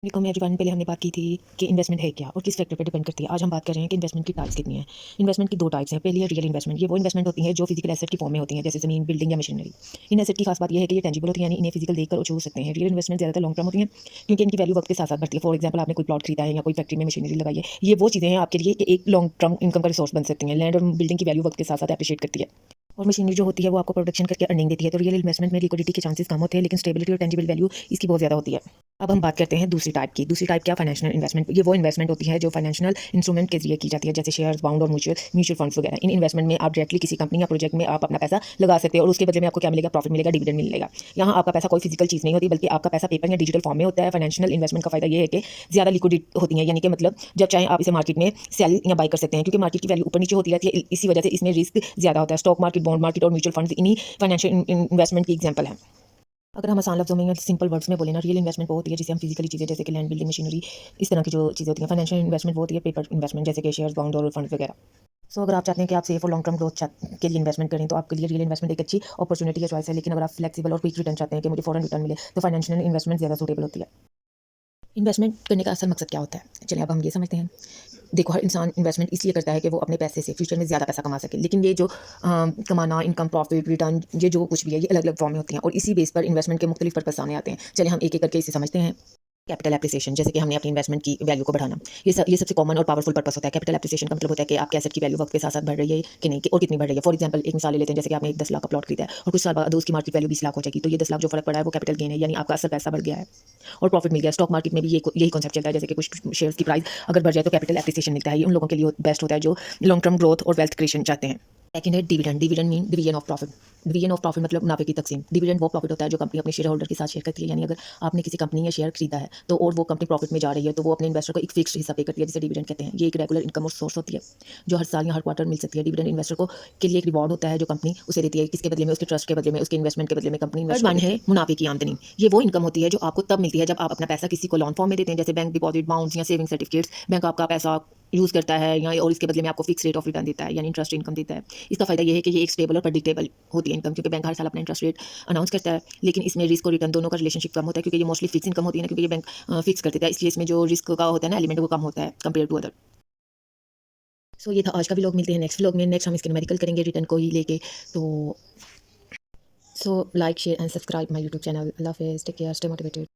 Welcome everyone. पहले हमने बात की थी कि इन्वेस्टमेंट है क्या और किस फैक्टर पर डिपेंड करती है। आज हम बात कर रहे हैं कि इन्वेस्टमेंट की टाइप्स कितनी है। इन्वेस्टमेंट की दो टाइप्स हैं। पहली है रियल इन्वेस्टमेंट। ये वो इन्वेस्टमेंट होती है जो फिजिकल एसेट की फॉर्म में होती है, जैसे जमीन, बिल्डिंग या मशीनरी। इन एसेट की खास बात यह है कि ये टेंजिबल होती है, यानी इन्हें फिजिकल देखकर और छू सकते हैं। रियल इन्वेस्टमेंट ज़्यादातर लॉन्ग टर्म होती है क्योंकि इनकी वैल्यू वक्त के साथ साथ बढ़ती है। फॉर एग्जाम्पल, आपने कोई प्लॉट खरीदा है या कोई फैक्ट्री में मशीनरी लगाई है, ये वो चीज़ें हैं आपके लिए कि एक लॉन्ग टर्म इनकम का रिसोर्स बन सकती हैं। लैंड और बिल्डिंग की वैल्यू वक्त के साथ साथ एप्रिशिएट करती है और मशीनरी जो होती है वो आपको प्रोडक्शन करके अर्निंग देती है। तो रियल इन्वेस्टमेंट में लिक्विडिटी के चांसेस कम होते हैं, लेकिन स्टेबिलिटी और टेंजिबल वैल्यू इसकी बहुत ज़्यादा होती है। अब हम बात करते हैं दूसरी टाइप की। दूसरी टाइप क्या? Financial investment. ये वो इन्वेस्टमेंट होती है जो फाइनेंशियल इंस्ट्रूमेंट के जरिए की जाती है, जैसे शेयर्स, बॉन्ड और म्यूचुअल फंड्स वगैरह। इन इन्वेस्टमेंट में आप डायरेक्टली किसी कंपनी या प्रोजेक्ट में आप अपना पैसा लगा सकते हैं और उसके बदले में आपको क्या मिलेगा? प्रॉफिट मिलेगा, डिविडेंड मिलेगा। यहाँ आपका पैसा कोई फिजिकल चीज़ नहीं होती, बल्कि आपका पैसा पेपर या डिजिटल फॉर्म में होता है। फाइनेंशियल इन्वेस्टमेंट का फायदा ये है कि ज़्यादा लिक्विडिटी होती है, यानी कि मतलब जब चाहे आप इसे मार्केट में सेल या बाई कर सकते हैं, क्योंकि मार्केट की वैल्यू ऊपर नीचे होती रहती है। इसी वजह से इसमें रिस्क ज़्यादा होता है। स्टॉक मार्केट, बॉन्ड मार्केट और म्यूचुअल फंड्स इन्हीं फाइनेंशियल इन्वेस्टमेंट की एग्जाम्पल है। अगर हम आसान लफ्ज़ों में या सिंपल वर्ड्स में बोले ना, रियल इन्वेस्टमेंट वो होती है जिसे हम फिजिकली चीज़ें जैसे कि लैंड, बिल्डिंग, मशीनरी, इस तरह की जो चीज़ें होती हैं। फाइनेंशियल इन्वेस्टमेंट वो होती है पेपर इन्वेस्टमेंट, जैसे कि शेयर्स, बॉन्ड और फंड वगैरह। सो अगर आप चाहते हैं कि आप सेफ और लॉन्ग टर्म ग्रोथ के लिए इन्वेस्टमेंट करें, तो आपके लिए रियल इन्वेस्टमेंट एक अच्छी अपॉर्चुनिटी या चॉइस है। लेकिन अगर आप फ्लेक्सिबल और क्विक रिटर्न चाहते हैं कि मुझे फॉरन रिटर्न मिले, तो फाइनेंशियल इन्वेस्टमेंट ज़्यादा सूटेबल होती है। इन्वेस्टमेंट करने का असल मकसद क्या होता है? चलिए अब हम ये समझते हैं। देखो, हर इंसान इन्वेस्टमेंट इसलिए करता है कि वो अपने पैसे से फ्यूचर में ज़्यादा पैसा कमा सके। लेकिन ये जो कमाना, इनकम, प्रॉफिट, रिटर्न, ये जो कुछ भी है, ये अलग अलग फॉर्म में होती हैं और इसी बेस पर इन्वेस्टमेंट के मुख्तलिफ पर्पस सामने आते हैं। चलिए हम एक एक करके इसे समझते हैं। कैपिटल एप्रिसिएशन, जैसे कि हमने अपनी इन्वेस्टमेंट की वैल्यू को बढ़ाना, ये सबसे कॉमन और पावरफुल पर्पस होता है। कैपिटल एप्रिसिएशन का मतलब होता है कि आपके एसेट की वैल्यू वक्त के साथ साथ बढ़ रही है कि नहीं, और कितनी बढ़ रही है। फॉर एग्जांपल एक मिसाल ले लेते हैं, जैसे कि आपने एक 10 लाख का प्लॉट खरीदा है और कुछ साल बाद उसकी मार्केट वैल्यू 20 लाख हो जाएगी, तो ये 10 लाख जो फर्क पड़ा है वो कैपिटल गेन है, यानी आपका असल पैसा बढ़ गया है और प्रॉफिट मिल गया। स्टॉक मार्केट में भी यही कॉन्सेप्ट चलता है, जैसे कि कुछ शेयर्स की प्राइस अगर बढ़ जाए तो कैपिटल एप्रिसिएशन मिलता है। ये उन लोगों के लिए बेस्ट होता है जो लॉन्ग टर्म ग्रोथ और वेल्थ क्रिएशन चाहते हैं। सेकंड है dividend. Dividend mean division of profit. Division of profit मतलब मुनाफे की तकसीम। डिविडेंड वो प्रॉफिट होता है जो कंपनी अपने शेयर होल्डर के साथ शेयर करती है, यानी अगर आपने किसी कंपनी या शेयर खरीदा है तो और वो कंपनी प्रॉफिट में जा रही है, तो वो अपने इन्वेस्टर को एक फिक्स्ड हिस्सा पे करती है, जिसे डिविडेंड कहते हैं। ये एक रेगुलर इनकम और सोर्स होती है जो हर साल या हर क्वार्टर मिल सकती है। डिविडेंड इन्वेस्टर को के लिए एक रिवॉर्ड होता है जो कंपनी उसे देती है, किसके बदले में? उसके ट्रस्ट के बदले में, उसके इन्वेस्टमेंट के बदले में कंपनी इन्वेस्ट करती है। है मुनाफे की आमदनी। ये वो इनकम होती है जो आपको तब मिलती है जब आप अपना पैसा किसी को लोन फॉर्म में देते हैं, जैसे बैंक डिपॉजिट, बाउंड्स या सेविंग सर्टिफिकेट्स। बैंक आपका पैसा यूज़ करता है या और इसके बदले में आपको फिक्स रेट ऑफ रिटर्न देता है, यानी इंटरेस्ट इनकम देता है। इसका फायदा ये है कि ये एक स्टेबल और प्रेडिक्टेबल होती है इनकम, क्योंकि बैंक हर साल अपना इंटरेस्ट रेट अनाउंस करता है। लेकिन इसमें रिस्क और रिटर्न दोनों का रिलेशनशिप कम होता है, क्योंकि ये मोस्टली फिक्स इनकम होती है ना, क्योंकि ये बैंक फिक्स कर देता है, इसलिए इसमें जो रिस्क का होता है ना एलिमेंट, वो कम होता है कंपेयर टू अदर। सो ये था आज का व्लॉग। मिलते हैं नेक्स्ट व्लॉग में। नेक्स्ट हम इसके न्यूमेरिकल करेंगे रिटर्न को ही लेके। तो so like, share and subscribe my YouTube channel. अल्लाह हाफिज़, टेक केयर, स्टे मोटिवेटेड।